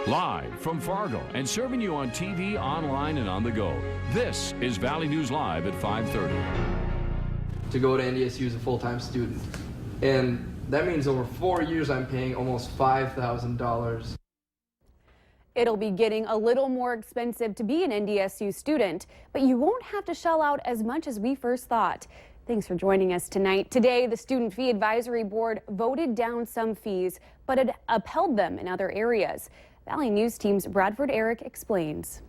Live from Fargo and serving you on TV, online, and on the go. This is Valley News Live at 5:30. To go to NDSU as a full-time student. And that means over 4 years I'm paying almost $5,000. It'll be getting a little more expensive to be an NDSU student, but you won't have to shell out as much as we first thought. Thanks for joining us tonight. Today, the Student Fee Advisory Board voted down some fees, but it upheld them in other areas. Valley News Team's Bradford Eric explains.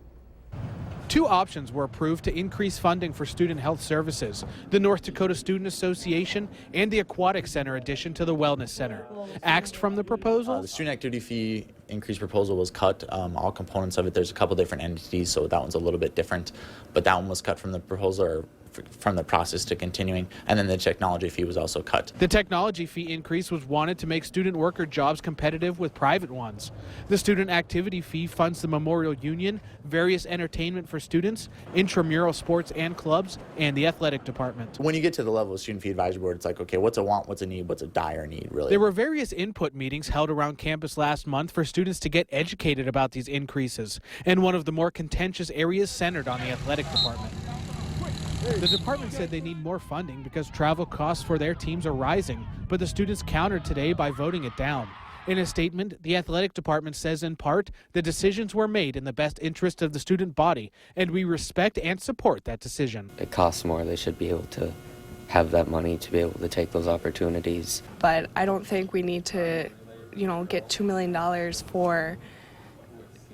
Two options were approved to increase funding for student health services, the North Dakota Student Association and the Aquatic Center addition to the Wellness Center. Axed from the proposal? The student activity fee increase proposal was cut. All components of it, there's a couple different entities, so that one's a little bit different. But that one was cut from the proposal, or from the process to continuing, and then the technology fee was also cut. The technology fee increase was wanted to make student worker jobs competitive with private ones. The student activity fee funds the Memorial Union, various entertainment for students, intramural sports and clubs, and the athletic department. When you get to the level of Student Fee Advisory Board, it's like, okay, what's a want, what's a need, what's a dire need, really? There were various input meetings held around campus last month for students to get educated about these increases, and one of the more contentious areas centered on the athletic department. The department said they need more funding because travel costs for their teams are rising, but the students countered today by voting it down. In a statement, the athletic department says in part, the decisions were made in the best interest of the student body, and we respect and support that decision. It costs more. They should be able to have that money to be able to take those opportunities. But I don't think we need to, get $2 million for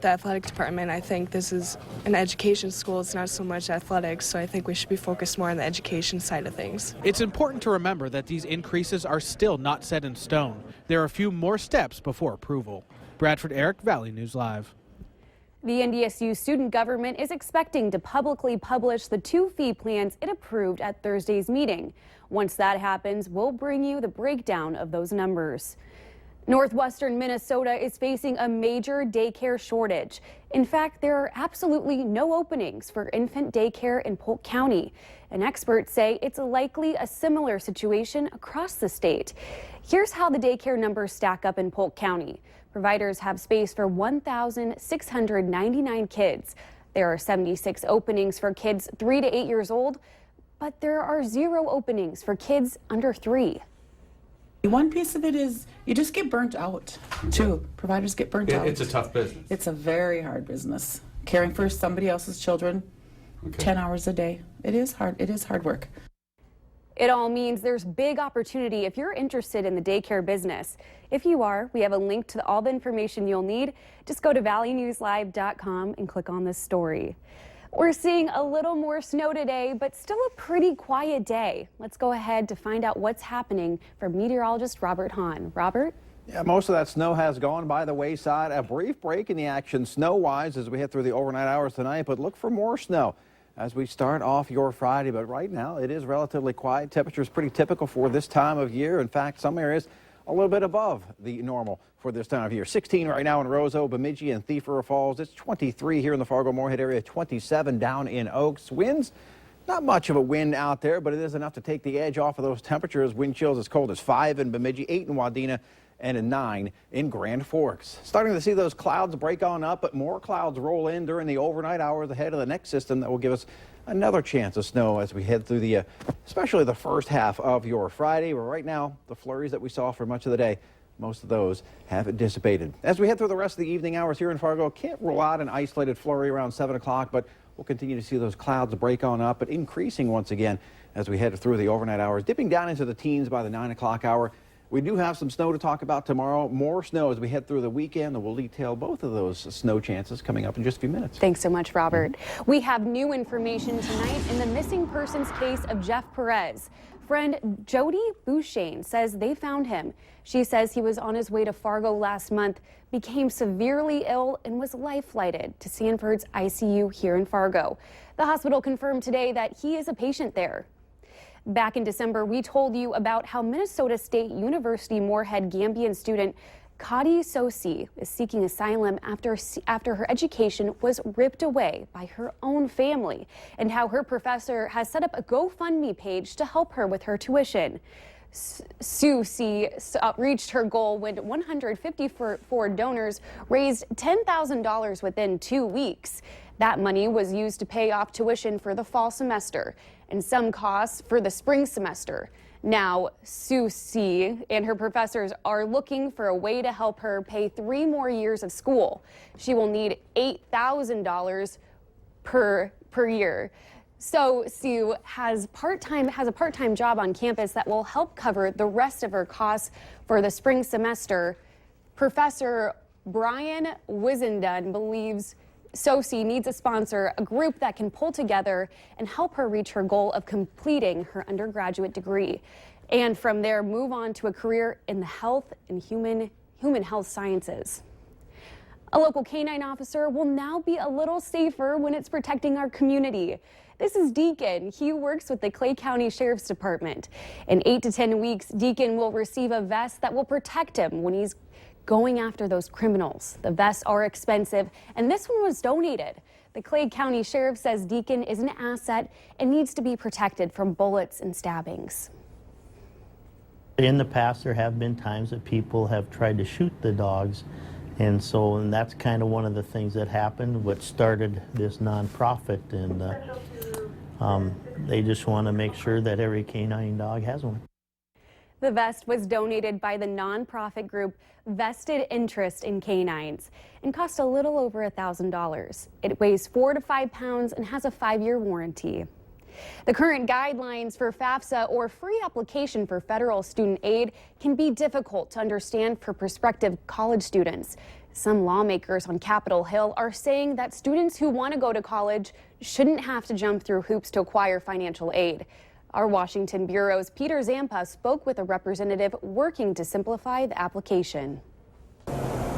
the athletic department. I think this is an education school. It's not so much athletics, so I think we should be focused more on the education side of things. It's important to remember that these increases are still not set in stone. There are a few more steps before approval. Bradford Eric, Valley News Live. The NDSU student government is expecting to publicly publish the two fee plans it approved at Thursday's meeting. Once that happens, we'll bring you the breakdown of those numbers. Northwestern Minnesota is facing a major daycare shortage. In fact, there are absolutely no openings for infant daycare in Polk County, and experts say it's likely a similar situation across the state. Here's how the daycare numbers stack up in Polk County. Providers have space for 1,699 kids. There are 76 openings for kids 3 to 8 years old, but there are 0 openings for kids under 3. One piece of it is you just get burnt out, too. Providers get burnt out. It's a tough business. It's a very hard business. Caring for somebody else's children, 10 hours a day. It is hard. It is hard work. It all means there's big opportunity if you're interested in the daycare business. If you are, we have a link to all the information you'll need. Just go to valleynewslive.com and click on this story. We're seeing a little more snow today, but still a pretty quiet day. Let's go ahead to find out what's happening from meteorologist Robert Hahn. Robert? Yeah, most of that snow has gone by the wayside. A brief break in the action snow-wise as we head through the overnight hours tonight, but look for more snow as we start off your Friday. But right now, it is relatively quiet. Temperature is pretty typical for this time of year. In fact, some areas a little bit above the normal for this time of year. 16 right now in Roseau, Bemidji, and Thief River Falls. It's 23 here in the Fargo-Moorhead area, 27 down in Oaks. Winds, not much of a wind out there, but it is enough to take the edge off of those temperatures. Wind chills as cold as 5 in Bemidji, 8 in Wadena, and a 9 in Grand Forks. Starting to see those clouds break on up, but more clouds roll in during the overnight hours ahead of the next system that will give us another chance of snow as we head through the, especially the first half of your Friday. Where right now, the flurries that we saw for much of the day, most of those have dissipated. As we head through the rest of the evening hours here in Fargo, can't rule out an isolated flurry around 7 o'clock, but we'll continue to see those clouds break on up, but increasing once again as we head through the overnight hours, dipping down into the teens by the 9 o'clock hour. We do have some snow to talk about tomorrow. More snow as we head through the weekend, and we'll detail both of those snow chances coming up in just a few minutes. Thanks so much, Robert. We have new information tonight in the missing persons case of Jeff Perez. Friend Jody Bouchane says they found him. She says he was on his way to Fargo last month, became severely ill, and was life-flighted to Sanford's ICU here in Fargo. The hospital confirmed today that he is a patient there. Back in December, we told you about how Minnesota State University Moorhead Gambian student Kadi Sosi is seeking asylum after her education was ripped away by her own family, and how her professor has set up a GoFundMe page to help her with her tuition. Susie reached her goal when 154 donors raised $10,000 within 2 weeks. That money was used to pay off tuition for the fall semester and some costs for the spring semester. Now, Susie and her professors are looking for a way to help her pay 3 more years of school. She will need $8,000 per year. So Sue has a part-time job on campus that will help cover the rest of her costs for the spring semester. Professor Brian Wissenden believes Susie needs a sponsor, a group that can pull together and help her reach her goal of completing her undergraduate degree, and from there move on to a career in the health and human health sciences. A local canine officer will now be a little safer when it's protecting our community. This is Deacon. He works with the Clay County Sheriff's Department. In 8 to 10 weeks, Deacon will receive a vest that will protect him when he's going after those criminals. The vests are expensive, and this one was donated. The Clay County Sheriff says Deacon is an asset and needs to be protected from bullets and stabbings. In the past, there have been times that people have tried to shoot the dogs, and that's kind of one of the things that happened, what started this nonprofit, and they just want to make sure that every canine dog has one. The vest was donated by the nonprofit group Vested Interest in Canines and cost a little over $1,000. It weighs 4 to 5 pounds and has a 5-year warranty. The current guidelines for FAFSA, or free application for federal student aid, can be difficult to understand for prospective college students. Some lawmakers on Capitol Hill are saying that students who want to go to college shouldn't have to jump through hoops to acquire financial aid. Our Washington Bureau's Peter Zampa spoke with a representative working to simplify the application.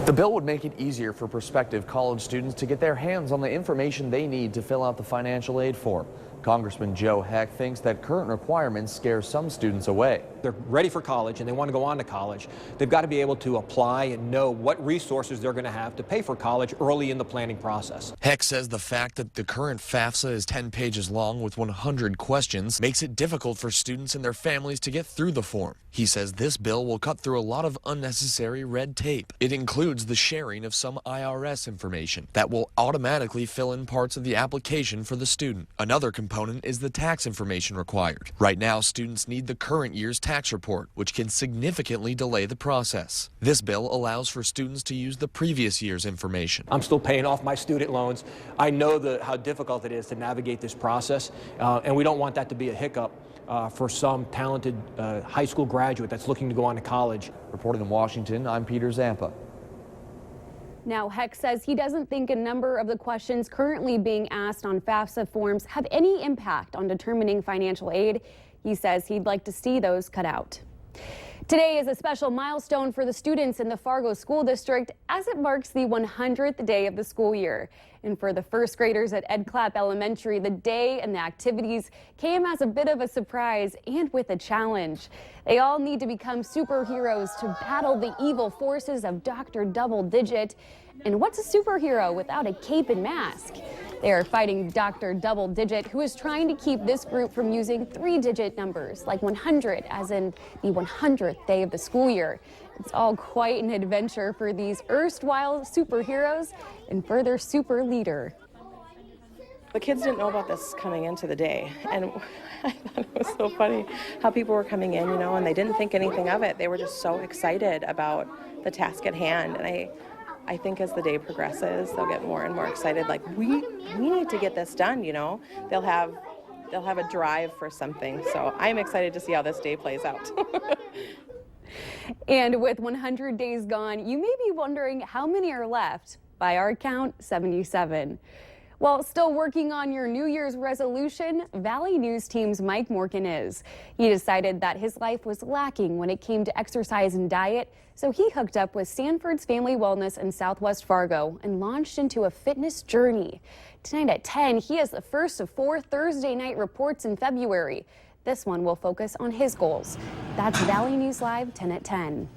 The bill would make it easier for prospective college students to get their hands on the information they need to fill out the financial aid form. Congressman Joe Heck thinks that current requirements scare some students away. They're ready for college and they want to go on to college. They've got to be able to apply and know what resources they're going to have to pay for college early in the planning process. Heck says the fact that the current FAFSA is 10 pages long with 100 questions makes it difficult for students and their families to get through the form. He says this bill will cut through a lot of unnecessary red tape. It includes the sharing of some IRS information that will automatically fill in parts of the application for the student. Another component is the tax information required. Right now, students need the current year's tax report, which can significantly delay the process. This bill allows for students to use the previous year's information. I'm still paying off my student loans. I know how difficult it is to navigate this process, and we don't want that to be a hiccup for some talented high school graduate that's looking to go on to college. Reporting in Washington, I'm Peter Zampa. Now, Heck says he doesn't think a number of the questions currently being asked on FAFSA forms have any impact on determining financial aid. He says he'd like to see those cut out. Today is a special milestone for the students in the Fargo School District as it marks the 100th day of the school year. And for the first graders at Ed Clapp Elementary, the day and the activities came as a bit of a surprise and with a challenge. They all need to become superheroes to battle the evil forces of Dr. Double Digit. And what's a superhero without a cape and mask? They are fighting Dr. Double Digit, who is trying to keep this group from using 3-digit numbers like 100, as in the 100th day of the school year. It's all quite an adventure for these erstwhile superheroes and for their super leader. The kids didn't know about this coming into the day, and I thought it was so funny how people were coming in, and they didn't think anything of it. They were just so excited about the task at hand, and I think as the day progresses, they'll get more and more excited. Like, we need to get this done, They'll have a drive for something. So I'm excited to see how this day plays out. And with 100 days gone, you may be wondering how many are left. By our count, 77. While still working on your New Year's resolution, Valley News Team's Mike Morgan is. He decided that his life was lacking when it came to exercise and diet, so he hooked up with Sanford's Family Wellness in Southwest Fargo and launched into a fitness journey. Tonight at 10, he has the first of 4 Thursday night reports in February. This one will focus on his goals. That's Valley News Live 10 at 10.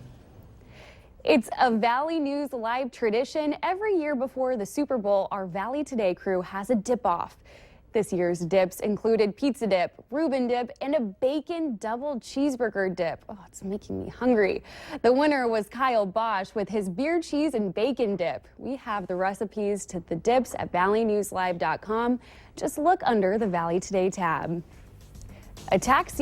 It's a Valley News Live tradition. Every year before the Super Bowl, our Valley Today crew has a dip-off. This year's dips included pizza dip, Reuben dip, and a bacon double cheeseburger dip. Oh, it's making me hungry. The winner was Kyle Bosch with his beer cheese and bacon dip. We have the recipes to the dips at valleynewslive.com. Just look under the Valley Today tab. A taxi